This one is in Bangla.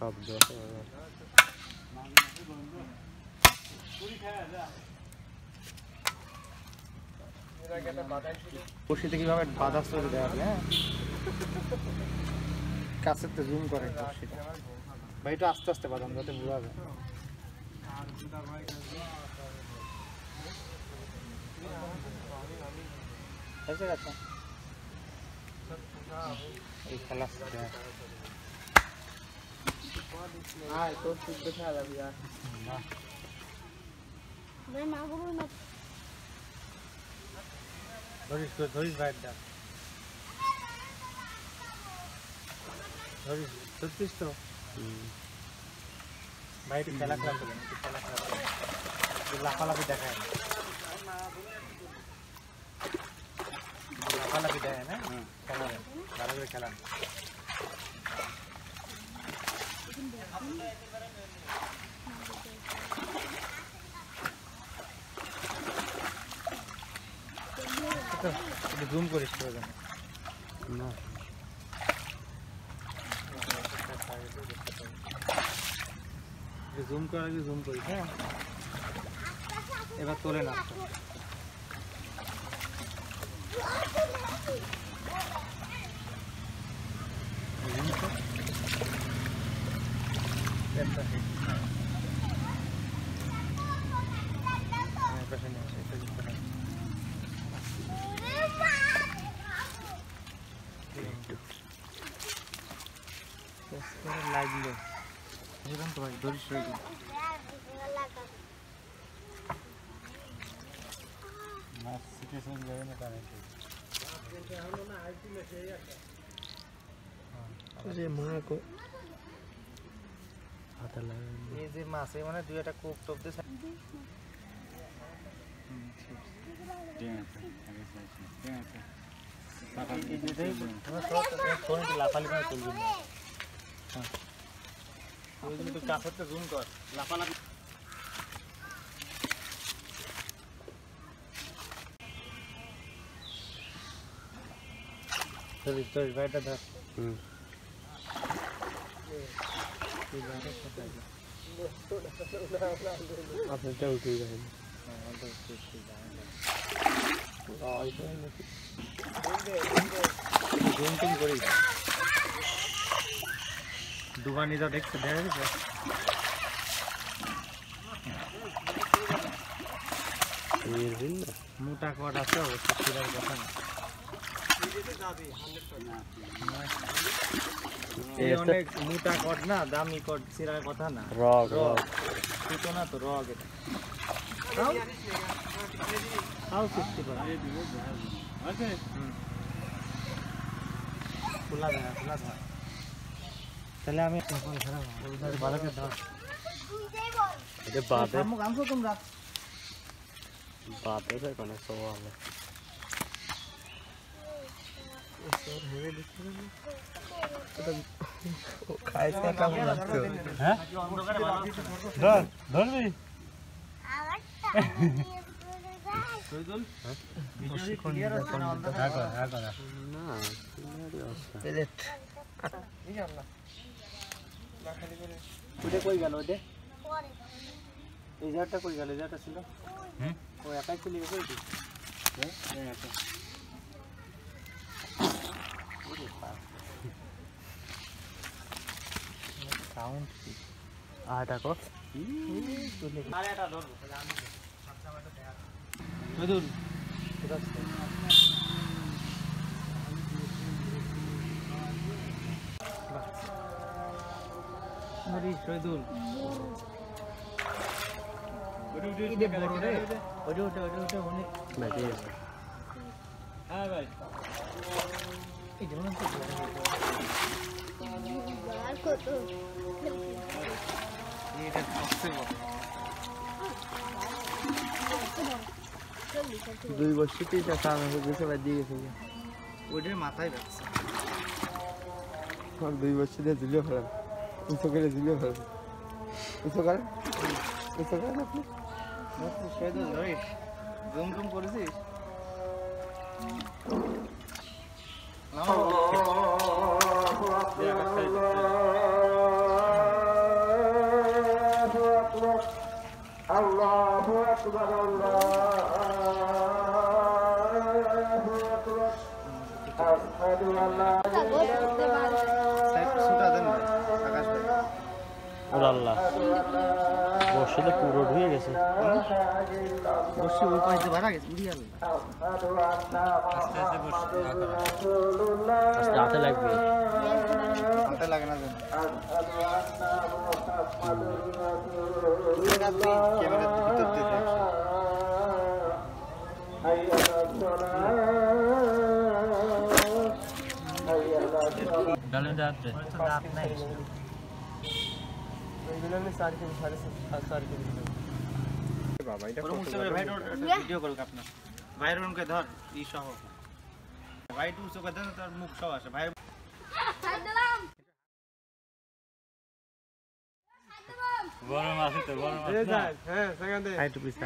শব্দ বসিতে কিভাবে বাধা তৈরি দেওয়া হবে হ্যাঁ কাছের তো জুম করে বসিটা ভাই একটু আস্তে আস্তে বাদাম যাতে বুঝা যায় এই খেলা তোর শুদ্ধ খেলা ধরিস ভাইটা ধরিস ধরছিস তো ভাই একটু খেলা খেলা করবেন একটু খেলা খেলা লাফালাফি দেখায় লাফালাফি দেখায় না খেলাবেন ভালো করে খেলান জুম করিস প্রয়োজন না জুম করার আগে জুম করিস হ্যাঁ এবার তোলে না লাগলো এরকম তো ভাই ধরিস মাছ সিচুয়েশন যাবে না কারেন্ট যে মাকো হাতে লাগে এই যে মাছে মানে দুই একটা কোপ টপ দিয়ে লাফালি করে চলবি না তুই কাছেরটা জুম কর লাফালাফি ধরিস ভাইটা ধর আপনারটা উঠে যাবেন জুম করি দুবানি যা দেখছে দেখা গেছে মোটা কট আছে অবশ্য ছিড়ার কথা না এই অনেক মোটা কট না দামি কট ছিড়ার কথা না রগ রগ তো না তো রগ এটা খাও শিখতে পারো আছে খোলা যায় খোলা যায় তাহলে আমি ভালো করে ধর এটা বাদে আমসো তোমরা বাদে যায় কোন সওয়াল সর হেভি লিখতে এটা খাইছে কেমন লাগছে হ্যাঁ ধর ধরবি সৈদুল হ্যাঁ ভিডিও ক্লিয়ার আছে না অন্ধকার হ্যাঁ কর না প্লেট ইনশাআল্লাহ না খালি করে ওটা কই গেল ওটা পরে এই জায়গাটা কই গেল এই জায়গাটা ছিল ও একাই চলে গেছে ওই হ্যাঁ একা ওরে বাপ সাউন্ড আটা কো চলে আরে এটা ধর তাহলে আমি আচ্ছা আমারটা দেখা সৈদুল কোথা থেকে মরি সৈদুল ওটা বড় রে ওটা অনেক বাজে হ্যাঁ ভাই এই যেমন তো আর কত এটা কষ্ট দুই বছরই এটা কাম হয়ে গেছে বাদ দিয়ে গেছে ওইটার মাথায় লাগছে আর 2 বছর দিয়ে দিলে ভালো উঁচু করে দিলে ভালো উঁচু করে আপনি সেটা ধরিস জুম জুম করেছিস আল্লাহ বর্ষিতে পুরো ঢুকে গেছে বর্ষি ওই পাইতে ভাড়া গেছে উড়ি আল্লাহ আস্তে হাতে লাগবে হাতে লাগে না ক্যামেরার ভিতর দিয়ে ডালে যাচ্ছে রাত নাই ওইগুলো আমি 4 কেজি 4.5 কেজি বাবা এটা ভাই ভিডিও কল আপনা ভাইরনকে ধর ই সহ ভাই টু চোখে দেন তার মুখ সহ আসে ভাই গরম আছে তো গরম আছে হ্যাঁ সেকেন্ডে হাই টু পিস